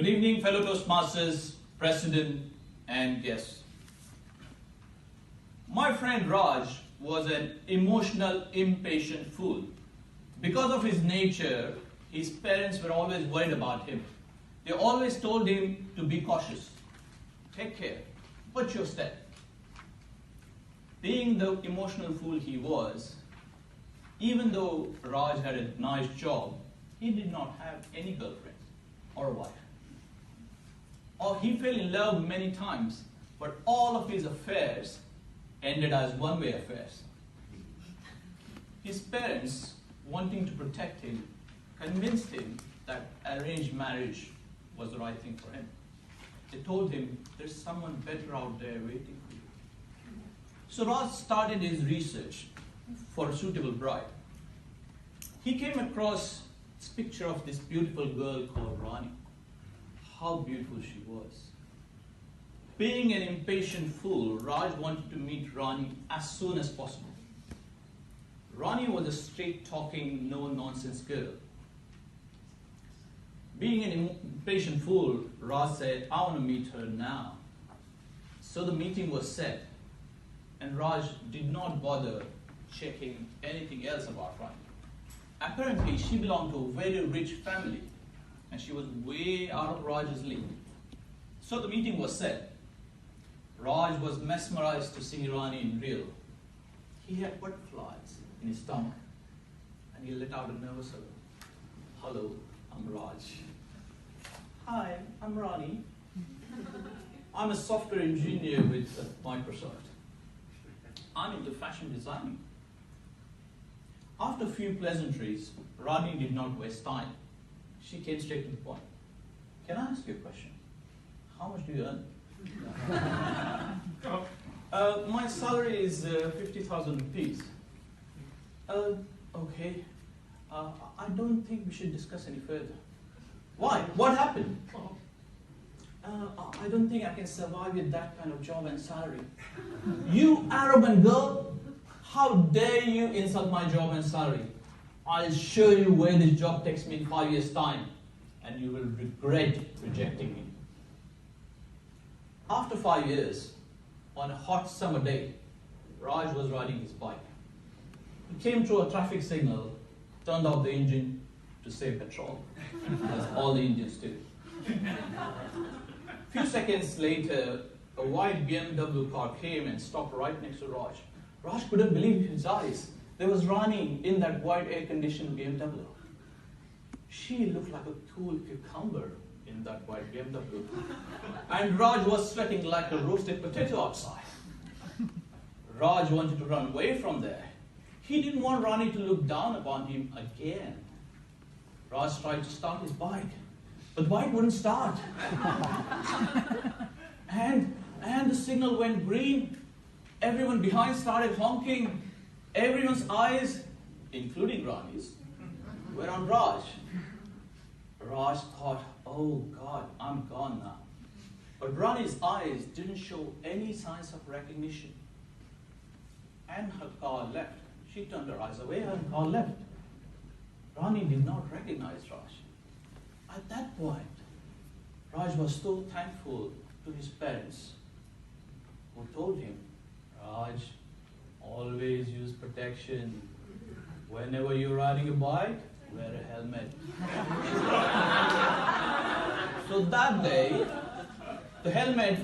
Good evening, fellow Toastmasters, President, and guests. My friend Raj was an emotional, impatient fool. Because of his nature, his parents were always worried about him. They always told him to be cautious. Take care. Watch your step. Being the emotional fool he was, even though Raj had a nice job, he did not have any girlfriend or a wife. Or he fell in love many times, but all of his affairs ended as one-way affairs. His parents, wanting to protect him, convinced him that arranged marriage was the right thing for him. They told him, there's someone better out there waiting for you. So Raj started his research for a suitable bride. He came across this picture of this beautiful girl called Rani. How beautiful she was. Being an impatient fool, Raj wanted to meet Rani as soon as possible. Rani was a straight-talking, no-nonsense girl. Being an impatient fool, Raj said, I want to meet her now. So the meeting was set, and Raj did not bother checking anything else about Rani. Apparently, she belonged to a very rich family, and she was way out of Raj's league. So the meeting was set. Raj was mesmerized to see Rani in real. He had butterflies in his stomach, and he let out a nervous hello. Hello, I'm Raj. Hi, I'm Rani. I'm a software engineer with Microsoft. I'm into fashion designing. After a few pleasantries, Rani did not waste time. She came straight to the point. Can I ask you a question? How much do you earn? My salary is 50,000 rupees. Okay. I don't think we should discuss any further. Why? What happened? I don't think I can survive with that kind of job and salary. You arrogant girl! How dare you insult my job and salary? I'll show you where this job takes me in 5 years' time, and you will regret rejecting me. After 5 years, on a hot summer day, Raj was riding his bike. He came through a traffic signal, turned off the engine to save petrol, as all the Indians do. A few seconds later, a white BMW car came and stopped right next to Raj. Raj couldn't believe his eyes. There was Rani in that white air-conditioned BMW. She looked like a cool cucumber in that white BMW. And Raj was sweating like a roasted potato outside. Raj wanted to run away from there. He didn't want Rani to look down upon him again. Raj tried to start his bike, but the bike wouldn't start. and the signal went green. Everyone behind started honking. Everyone's eyes, including Rani's, were on Raj. Raj thought, oh God, I'm gone now. But Rani's eyes didn't show any signs of recognition. And her car left. She turned her eyes away and her car left. Rani did not recognize Raj. At that point, Raj was so thankful to his parents, who told him, Raj, always use protection. Whenever you're riding a bike, wear a helmet. So that day, the helmet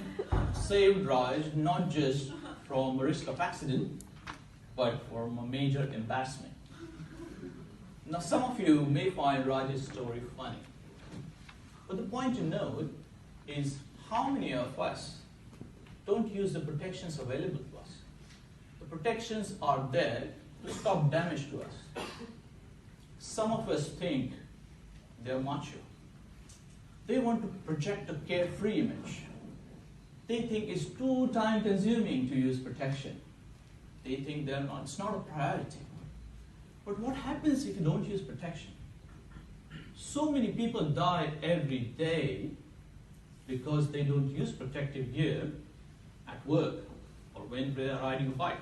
saved Raj not just from a risk of accident, but from a major embarrassment. Now some of you may find Raj's story funny. But the point to note is how many of us don't use the protections available to us. The protections are there to stop damage to us. Some of us think they're macho. They want to project a carefree image. They think it's too time-consuming to use protection. They think it's not a priority. But what happens if you don't use protection? So many people die every day because they don't use protective gear at work or when they are riding a bike.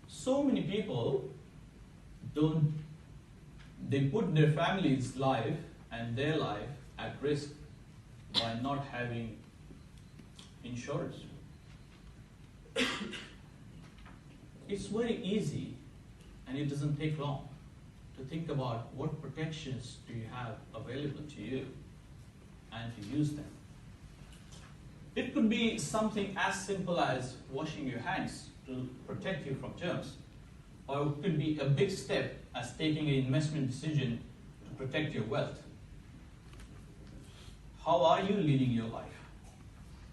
So many people they put their family's life and their life at risk by not having insurance. It's very easy, and it doesn't take long to think about what protections do you have available to you and to use them. It could be something as simple as washing your hands to protect you from germs, or it could be a big step as taking an investment decision to protect your wealth. How are you leading your life?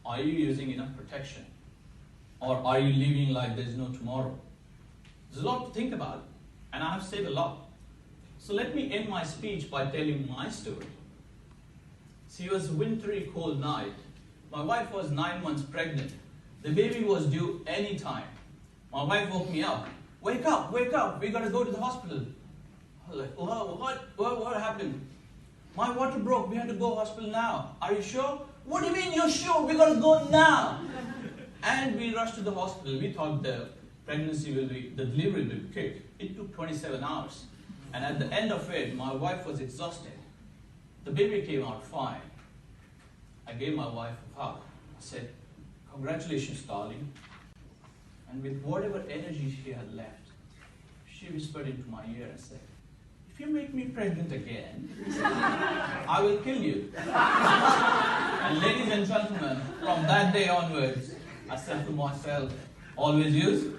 Are you using enough protection? Or are you living like there's no tomorrow? There's a lot to think about, and I have said a lot. So let me end my speech by telling my story. See, it was a wintry, cold night. My wife was 9 months pregnant. The baby was due any time. My wife woke me up. Wake up, we gotta go to the hospital. I was like, oh, what happened? My water broke, we have to go to the hospital now. Are you sure? What do you mean you're sure? We gotta go now. And we rushed to the hospital. We thought the delivery will be quick. It took 27 hours. And at the end of it, my wife was exhausted. The baby came out fine. I gave my wife a hug. I said, congratulations, darling. And with whatever energy she had left, she whispered into my ear and said, if you make me pregnant again, I will kill you. And ladies and gentlemen, from that day onwards, I said to myself, always use.